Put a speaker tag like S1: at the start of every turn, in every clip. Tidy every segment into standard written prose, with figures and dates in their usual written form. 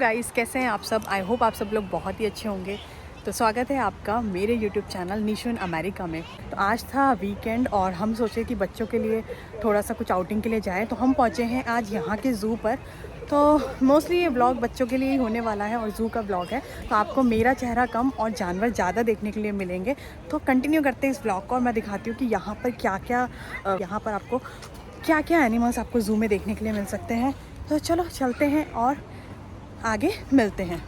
S1: Guys, कैसे हैं आप सब। आई होप आप सब लोग बहुत ही अच्छे होंगे। तो स्वागत है आपका मेरे YouTube channel Nishu in America में। तो आज था वीकेंड और हम सोचे कि बच्चों के लिए थोड़ा सा कुछ आउटिंग के लिए जाएं। तो हम पहुंचे हैं आज यहाँ के ज़ू पर। तो मोस्टली ये ब्लॉग बच्चों के लिए ही होने वाला है और ज़ू का ब्लॉग है। तो आपको मेरा चेहरा कम और जानवर ज़्यादा देखने के लिए मिलेंगे। तो कंटिन्यू करते हैं इस ब्लॉग को और मैं दिखाती हूँ कि यहाँ पर यहाँ पर आपको क्या क्या एनिमल्स आपको ज़ू में देखने के लिए मिल सकते हैं। तो चलो चलते हैं और आगे मिलते हैं।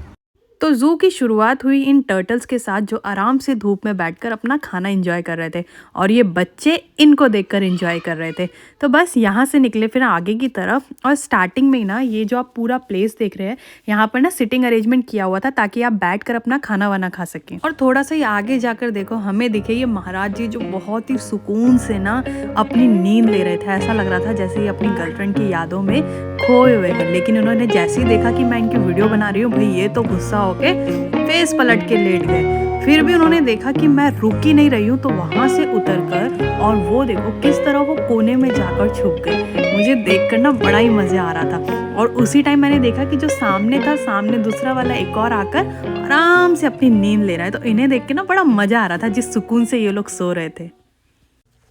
S1: तो ज़ू की शुरुआत हुई इन टर्टल्स के साथ जो आराम से धूप में बैठकर अपना खाना एंजॉय कर रहे थे और ये बच्चे इनको देखकर एंजॉय कर रहे थे। तो बस यहाँ से निकले फिर आगे की तरफ और स्टार्टिंग में ही ना ये जो आप पूरा प्लेस देख रहे हैं यहाँ पर ना सिटिंग अरेंजमेंट किया हुआ था ताकि आप बैठकर अपना खाना वाना खा सकें। और थोड़ा सा ही आगे जाकर देखो हमें दिखे ये महाराज जी जो बहुत ही सुकून से ना अपनी नींद ले रहे थे। ऐसा लग रहा था जैसे ये अपनी गर्लफ्रेंड की यादों में खोए हुए हैं। लेकिन उन्होंने जैसे ही देखा कि मैं इनकी वीडियो बना रही हूँ भाई ये तो गुस्सा होके फेस पलट के लेट गए। फिर भी उन्होंने देखा कि मैं रुक ही नहीं रही हूँ तो वहां से उतरकर और वो देखो किस तरह वो कोने में जाकर छुप गए। मुझे देखकर ना बड़ा ही मजा आ रहा था। और उसी टाइम मैंने देखा कि जो सामने था सामने दूसरा वाला एक और आकर आराम से अपनी नींद ले रहा है। तो इन्हें देख के ना बड़ा मजा आ रहा था जिस सुकून से ये लोग सो रहे थे।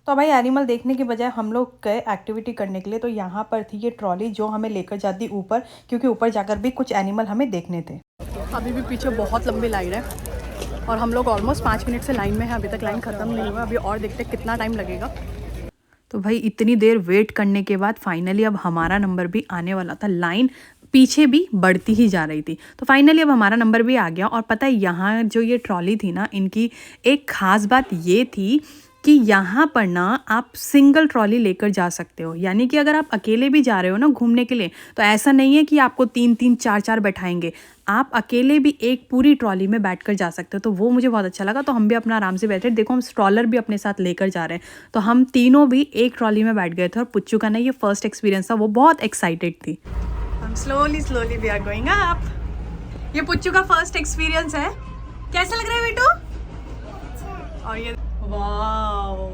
S1: तो भाई एनिमल देखने के बजाय हम लोग गए एक्टिविटी करने के लिए। तो यहाँ पर थी ये ट्रॉली जो हमें लेकर जाती ऊपर, क्योंकि ऊपर जाकर भी कुछ एनिमल हमें देखने थे। अभी भी पीछे बहुत लंबी लाइन है और हम लोग ऑलमोस्ट 5 मिनट से लाइन में हैं। अभी तक लाइन ख़त्म नहीं हुआ, अभी और देखते कितना टाइम लगेगा। तो भाई इतनी देर वेट करने के बाद फाइनली अब हमारा नंबर भी आने वाला था। लाइन पीछे भी बढ़ती ही जा रही थी। तो फाइनली अब हमारा नंबर भी आ गया। और पता है यहाँ जो ये ट्रॉली थी ना, इनकी एक ख़ास बात ये थी कि यहाँ पर ना आप सिंगल ट्रॉली लेकर जा सकते हो। यानी कि अगर आप अकेले भी जा रहे हो ना घूमने के लिए तो ऐसा नहीं है कि आपको 3-3 4-4 बैठाएंगे। आप अकेले भी एक पूरी ट्रॉली में बैठकर जा सकते हो। तो वो मुझे बहुत अच्छा लगा। तो हम भी अपना आराम से बैठे। देखो हम स्ट्रॉलर भी अपने साथ लेकर जा रहे हैं। तो हम तीनों भी एक ट्रॉली में बैठ गए थे। और पुच्चू का ना ये फर्स्ट एक्सपीरियंस था, वो बहुत एक्साइटेड थी। हम slowly we are going up. ये पुच्चू का फर्स्ट एक्सपीरियंस है। कैसा लग रहा है बेटू? और ये वाओ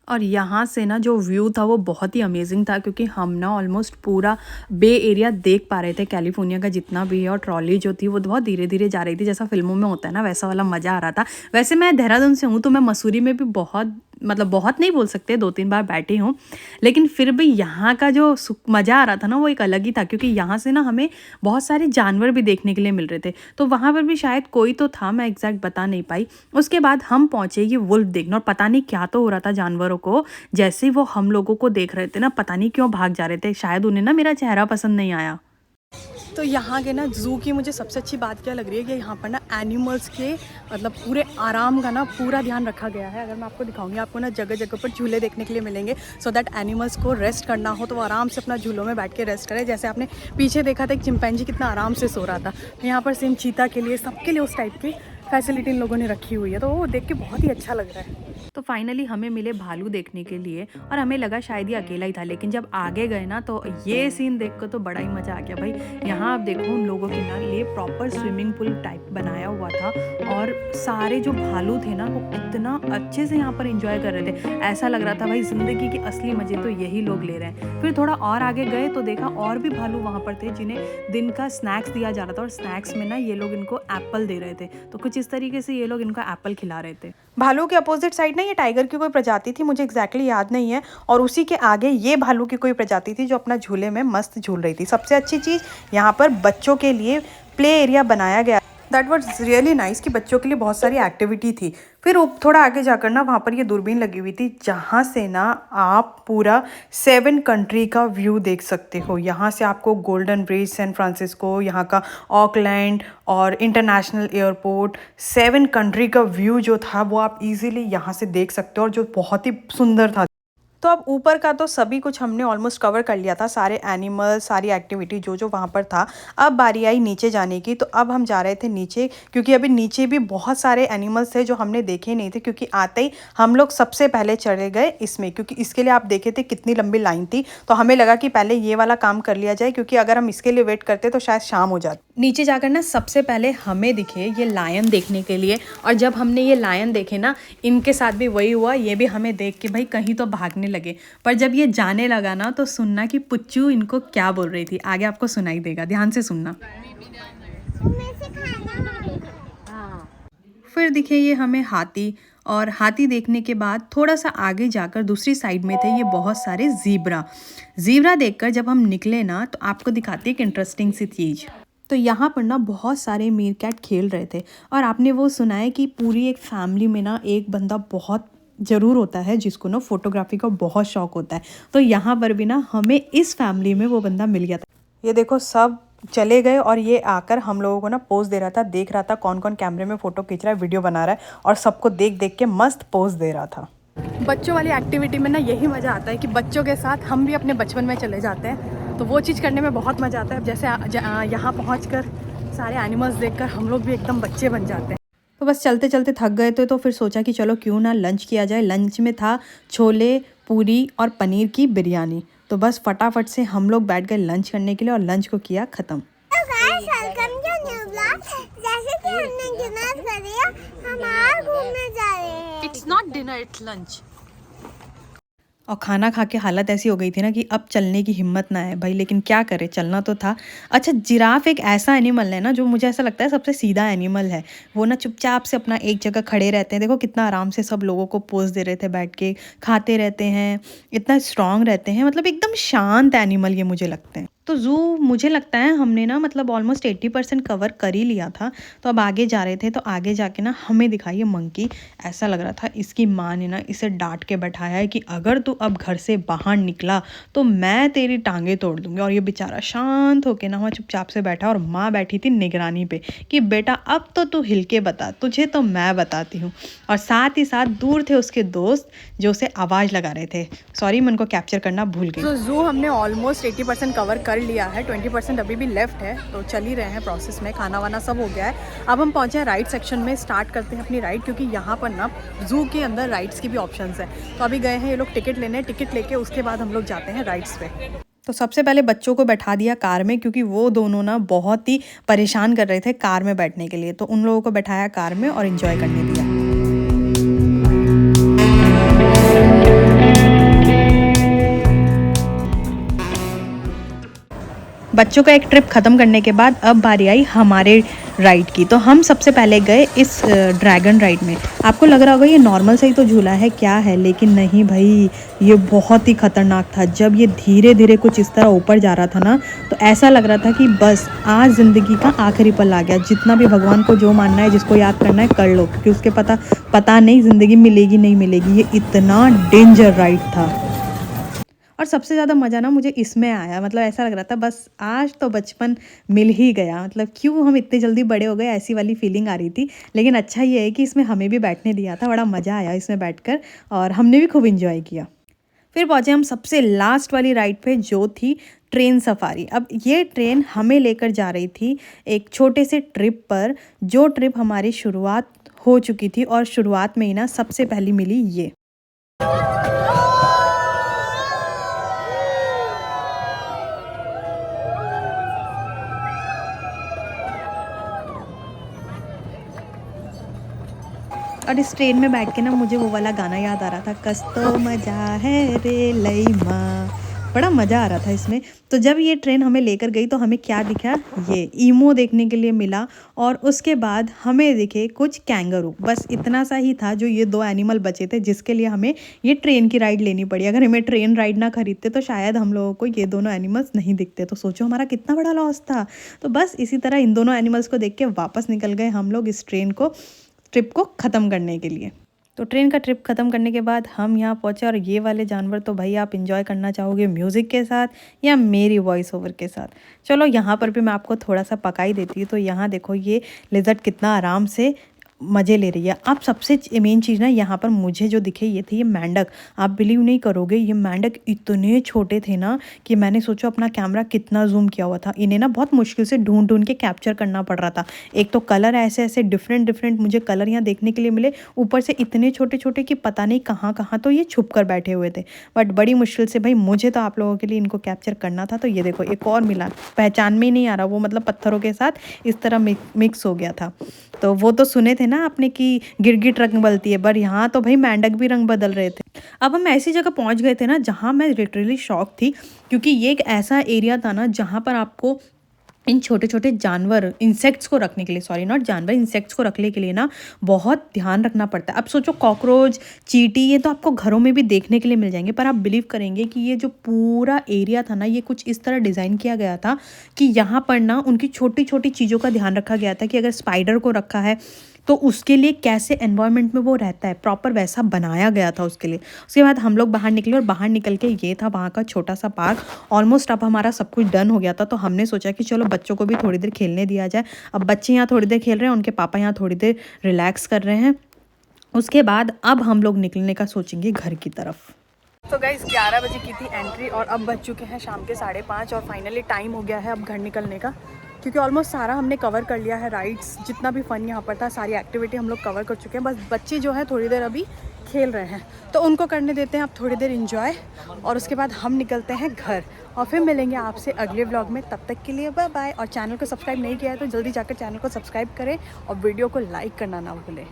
S1: और यहाँ से ना जो व्यू था वो बहुत ही अमेजिंग था, क्योंकि हम ना ऑलमोस्ट पूरा बे एरिया देख पा रहे थे कैलिफोर्निया का जितना भी है। और ट्रॉली जो थी वो बहुत धीरे धीरे जा रही थी, जैसा फिल्मों में होता है ना वैसा वाला मज़ा आ रहा था। वैसे मैं देहरादून से हूँ तो मैं मसूरी में भी बहुत नहीं बोल सकते 2-3 बार बैठी हूँ, लेकिन फिर भी यहाँ का जो मज़ा आ रहा था ना वो एक अलग ही था। क्योंकि यहाँ से ना हमें बहुत सारे जानवर भी देखने के लिए मिल रहे थे। तो वहाँ पर भी शायद कोई तो था, मैं एग्जैक्ट बता नहीं पाई। उसके बाद हम पहुँचे ये वुल्फ देखना, और पता नहीं क्या तो हो रहा था जानवरों को। जैसे ही वो हम लोगों को देख रहे थे ना पता नहीं क्यों भाग जा रहे थे। शायद उन्हें ना मेरा चेहरा पसंद नहीं आया। तो यहाँ के ना ज़ू की मुझे सबसे अच्छी बात क्या लग रही है कि यहाँ पर ना एनिमल्स के पूरे आराम का ना पूरा ध्यान रखा गया है। अगर मैं आपको दिखाऊंगी आपको ना जगह जगह पर झूले देखने के लिए मिलेंगे, सो दैट एनिमल्स को रेस्ट करना हो तो वो आराम से अपना झूलों में बैठ के रेस्ट करें। जैसे आपने पीछे देखा था एक चिंपैंजी कितना आराम से सो रहा था। यहाँ पर सेम चीता के लिए सबके लिए उस टाइप की फैसिलिटी इन लोगों ने रखी हुई है। तो वो देख के बहुत ही अच्छा लग रहा है। तो फाइनली हमें मिले भालू देखने के लिए और हमें लगा शायद ये अकेला ही था, लेकिन जब आगे गए ना तो ये सीन देखकर तो बड़ा ही मज़ा आ गया भाई। यहाँ आप देखो उन लोगों के ना ये प्रॉपर स्विमिंग पूल टाइप बनाया हुआ था और सारे जो भालू थे ना वो कितना अच्छे से यहाँ पर एंजॉय कर रहे थे। ऐसा लग रहा था भाई ज़िंदगी के असली मज़े तो यही लोग ले रहे हैं। फिर थोड़ा और आगे गए तो देखा और भी भालू वहाँ पर थे जिन्हें दिन का स्नैक्स दिया जा रहा था। और स्नैक्स में ना ये लोग इनको एप्पल दे रहे थे। तो कुछ इस तरीके से ये लोग इनको एप्पल खिला रहे थे। भालू के अपोजिट साइड ना ये टाइगर की कोई प्रजाति थी, मुझे एग्जैक्टली याद नहीं है। और उसी के आगे ये भालू की कोई प्रजाति थी जो अपना झूले में मस्त झूल रही थी। सबसे अच्छी चीज़ यहाँ पर बच्चों के लिए प्ले एरिया बनाया गया। दैट वाज रियली नाइस कि बच्चों के लिए बहुत सारी एक्टिविटी थी। फिर थोड़ा आगे जाकर ना वहाँ पर ये दूरबीन लगी हुई थी जहाँ से ना आप पूरा 7 कंट्री का व्यू देख सकते हो। यहाँ से आपको गोल्डन ब्रिज, सैन फ्रांसिस्को, यहाँ का ऑकलैंड और इंटरनेशनल एयरपोर्ट, 7 कंट्री का व्यू जो था वो आप इजीली यहाँ से देख सकते हो, और जो बहुत ही सुंदर था। तो अब ऊपर का तो सभी कुछ हमने ऑलमोस्ट कवर कर लिया था, सारे एनिमल, सारी एक्टिविटी जो वहाँ पर था। अब बारी आई नीचे जाने की। तो अब हम जा रहे थे नीचे, क्योंकि अभी नीचे भी बहुत सारे एनिमल्स थे जो हमने देखे नहीं थे। क्योंकि आते ही हम लोग सबसे पहले चले गए इसमें, क्योंकि इसके लिए आप देखे थे कितनी लंबी लाइन थी। तो हमें लगा कि पहले ये वाला काम कर लिया जाए, क्योंकि अगर हम इसके लिए वेट करते तो शायद शाम हो जाती। नीचे जाकर ना सबसे पहले हमें दिखे ये लायन देखने के लिए, और जब हमने ये लायन देखे ना, इनके साथ भी वही हुआ, ये भी हमें देख के भाई कहीं तो भागने लगे। पर जब ये जाने लगा ना तो सुनना कि पुच्चू इनको क्या बोल रही थी, आगे आपको सुनाई देगा, ध्यान से सुनना। फिर दिखे ये हमें हाथी, और हाथी देखने के बाद थोड़ा सा आगे जाकर दूसरी साइड में थे ये बहुत सारे ज़ीब्रा देखकर जब हम निकले ना तो आपको दिखाती है एक इंटरेस्टिंग सी चीज़। तो यहाँ पर ना बहुत सारे मीरकैट खेल रहे थे, और आपने वो सुना है कि पूरी एक फैमिली में ना एक बंदा बहुत ज़रूर होता है जिसको ना फोटोग्राफी का बहुत शौक होता है। तो यहाँ पर भी ना हमें इस फैमिली में वो बंदा मिल गया था। ये देखो सब चले गए और ये आकर हम लोगों को ना पोज दे रहा था, देख रहा था कौन कौन कैमरे में फ़ोटो खींच रहा है, वीडियो बना रहा है, और सबको देख देख के मस्त पोज दे रहा था। बच्चों वाली एक्टिविटी में ना यही मज़ा आता है कि बच्चों के साथ हम भी अपने बचपन में चले जाते हैं, तो वो चीज़ करने में बहुत मज़ा आता है। जैसे यहाँ पहुँचकर सारे एनिमल्स देखकर हम लोग भी एकदम बच्चे बन जाते हैं। तो बस चलते चलते थक गए थे, तो फिर सोचा कि चलो क्यों ना लंच किया जाए। लंच में था छोले, पूरी और पनीर की बिरयानी। तो बस फटाफट से हम लोग बैठ गए लंच करने के लिए और लंच को किया ख़त्म।
S2: जैसे कि हमने डिनर कर लिया, हम आज घूमने जा रहे हैं।
S1: It's not dinner, it's lunch. और खाना खा के हालत ऐसी हो गई थी ना कि अब चलने की हिम्मत ना है भाई, लेकिन क्या करे, चलना तो था। अच्छा, जिराफ एक ऐसा एनिमल है ना जो मुझे ऐसा लगता है सबसे सीधा एनिमल है। वो ना चुपचाप से अपना एक जगह खड़े रहते हैं, देखो कितना आराम से सब लोगों को पोज दे रहे थे बैठ के, खाते रहते हैं, इतना स्ट्रांग रहते हैं, मतलब एकदम शांत एनिमल ये मुझे लगते हैं। तो ज़ू मुझे लगता है हमने ना मतलब ऑलमोस्ट 80% कवर कर ही लिया था। तो अब आगे जा रहे थे, तो आगे जाके ना हमें दिखाई मंकी। ऐसा लग रहा था इसकी माँ ने ना इसे डांट के बैठाया है कि अगर तू अब घर से बाहर निकला तो मैं तेरी टांगे तोड़ दूंगी। और ये बेचारा शांत होके ना वहाँ चुपचाप से बैठा, और माँ बैठी थी निगरानी पे कि बेटा अब तो तू हिल के बता, तुझे तो मैं बताती हूँ। और साथ ही साथ दूर थे उसके दोस्त जो उसे आवाज़ लगा रहे थे। सॉरी, मैं उनको कैप्चर करना भूल गई। तो ज़ू हमने ऑलमोस्ट 80% कवर कर लिया है, 20% अभी भी लेफ्ट है, तो चल ही रहे हैं प्रोसेस में। खाना वाना सब हो गया है। अब हम पहुंचे हैं राइड सेक्शन में, स्टार्ट करते हैं अपनी राइड, क्योंकि यहाँ पर ना ज़ू के अंदर राइड्स की भी ऑप्शंस है। तो अभी गए हैं ये लोग टिकट लेने, टिकट लेके उसके बाद हम लोग जाते हैं राइड्स पे। तो सबसे पहले बच्चों को बैठा दिया कार में, क्योंकि वो दोनों ना बहुत ही परेशान कर रहे थे कार में बैठने के लिए। तो उन लोगों को बैठाया कार में और इन्जॉय करने दिया। बच्चों का एक ट्रिप ख़त्म करने के बाद अब बारी आई हमारे राइड की। तो हम सबसे पहले गए इस ड्रैगन राइड में। आपको लग रहा होगा ये नॉर्मल सा ही तो झूला है, क्या है, लेकिन नहीं भाई, ये बहुत ही ख़तरनाक था। जब ये धीरे धीरे कुछ इस तरह ऊपर जा रहा था ना, तो ऐसा लग रहा था कि बस आज ज़िंदगी का आखिरी पल आ गया। जितना भी भगवान को जो मानना है, जिसको याद करना है कर लो, क्योंकि उसके पता नहीं ज़िंदगी मिलेगी नहीं मिलेगी। ये इतना डेंजर राइड था। और सबसे ज़्यादा मज़ा ना मुझे इसमें आया, मतलब ऐसा लग रहा था बस आज तो बचपन मिल ही गया, मतलब क्यों हम इतने जल्दी बड़े हो गए, ऐसी वाली फीलिंग आ रही थी। लेकिन अच्छा ये है कि इसमें हमें भी बैठने दिया था, बड़ा मज़ा आया इसमें बैठकर, और हमने भी खूब इंजॉय किया। फिर पहुँचे हम सबसे लास्ट वाली राइड पे, जो थी ट्रेन सफारी। अब ये ट्रेन हमें लेकर जा रही थी एक छोटे से ट्रिप पर, जो ट्रिप हमारी शुरुआत हो चुकी थी, और शुरुआत में ही ना सबसे पहली मिली ये। और इस ट्रेन में बैठ के ना मुझे वो वाला गाना याद आ रहा था, कस तो मजा है रे लई माँ, बड़ा मज़ा आ रहा था इसमें। तो जब ये ट्रेन हमें लेकर गई तो हमें क्या दिखा, ये ईमो देखने के लिए मिला, और उसके बाद हमें दिखे कुछ कैंगरू। बस इतना सा ही था जो ये दो एनिमल बचे थे जिसके लिए हमें ये ट्रेन की राइड लेनी पड़ी। अगर हमें ट्रेन राइड ना खरीदते तो शायद हम लोगों को ये दोनों एनिमल्स नहीं दिखते। तो सोचो हमारा कितना बड़ा लॉस था। तो बस इसी तरह इन दोनों एनिमल्स को देख के वापस निकल गए हम लोग इस ट्रिप को ख़त्म करने के लिए। तो ट्रेन का ट्रिप ख़त्म करने के बाद हम यहाँ पहुँचे, और ये वाले जानवर तो भाई आप इंजॉय करना चाहोगे म्यूज़िक के साथ या मेरी वॉइस ओवर के साथ। चलो यहाँ पर भी मैं आपको थोड़ा सा पका ही देती हूँ। तो यहाँ देखो ये लिज़र्ड कितना आराम से मज़े ले रही है। अब सबसे मेन चीज़ ना यहाँ पर मुझे जो दिखे ये थे ये मेंढक। आप बिलीव नहीं करोगे, ये मेंढक इतने छोटे थे ना कि मैंने सोचा अपना कैमरा कितना जूम किया हुआ था। इन्हें ना बहुत मुश्किल से ढूंढ ढूंढ के कैप्चर करना पड़ रहा था। एक तो कलर ऐसे ऐसे डिफरेंट मुझे कलर यहाँ देखने के लिए मिले, ऊपर से इतने छोटे छोटे कि पता नहीं कहाँ कहाँ तो ये छुप कर बैठे हुए थे। बट बड़ी मुश्किल से भाई मुझे तो आप लोगों के लिए इनको कैप्चर करना था। तो ये देखो एक और मिला, पहचान में ही नहीं आ रहा, वो मतलब पत्थरों के साथ इस तरह मिक्स हो गया था। तो वो तो सुने थे ना आपने कि गिरगिट रंग बदलती है, पर यहाँ तो भाई मेंढक भी रंग बदल रहे थे। अब हम ऐसी जगह पहुंच गए थे ना जहाँ मैं लिटरली शॉक थी, क्योंकि ये एक ऐसा एरिया था ना जहाँ पर आपको इन छोटे छोटे जानवर, इंसेक्ट्स को रखने के लिए, सॉरी नॉट जानवर, इंसेक्ट्स को रखने के लिए ना बहुत ध्यान रखना पड़ता है। अब सोचो कॉकरोच, चींटी, ये तो आपको घरों में भी देखने के लिए मिल जाएंगे, पर आप बिलीव करेंगे कि ये जो पूरा एरिया था ना ये कुछ इस तरह डिज़ाइन किया गया था कि यहाँ पर ना उनकी छोटी छोटी चीज़ों का ध्यान रखा गया था कि अगर स्पाइडर को रखा है तो उसके लिए कैसे एनवायरनमेंट में वो रहता है, प्रॉपर वैसा बनाया गया था उसके लिए। उसके बाद हम लोग बाहर निकले और बाहर निकल के ये था वहाँ का छोटा सा पार्क। ऑलमोस्ट अब हमारा सब कुछ डन हो गया था, तो हमने सोचा कि चलो बच्चों को भी थोड़ी देर खेलने दिया जाए। अब बच्चे यहाँ थोड़ी देर खेल रहे हैं, उनके पापा यहाँ थोड़ी देर रिलैक्स कर रहे हैं। उसके बाद अब हम लोग निकलने का सोचेंगे घर की तरफ। तो गाइस 11 बजे की थी एंट्री और अब बज चुके हैं शाम के 5:30 और फाइनली टाइम हो गया है अब घर निकलने का, क्योंकि ऑलमोस्ट सारा हमने कवर कर लिया है। राइड्स जितना भी फन यहाँ पर था, सारी एक्टिविटी हम लोग कवर कर चुके हैं। बस बच्चे जो है थोड़ी देर अभी खेल रहे हैं, तो उनको करने देते हैं अब थोड़ी देर इंजॉय, और उसके बाद हम निकलते हैं घर और फिर मिलेंगे आपसे अगले व्लॉग में। तब तक के लिए बाय बाय। और चैनल को सब्सक्राइब नहीं किया है तो जल्दी जाकर चैनल को सब्सक्राइब करें और वीडियो को लाइक करना ना भूलें।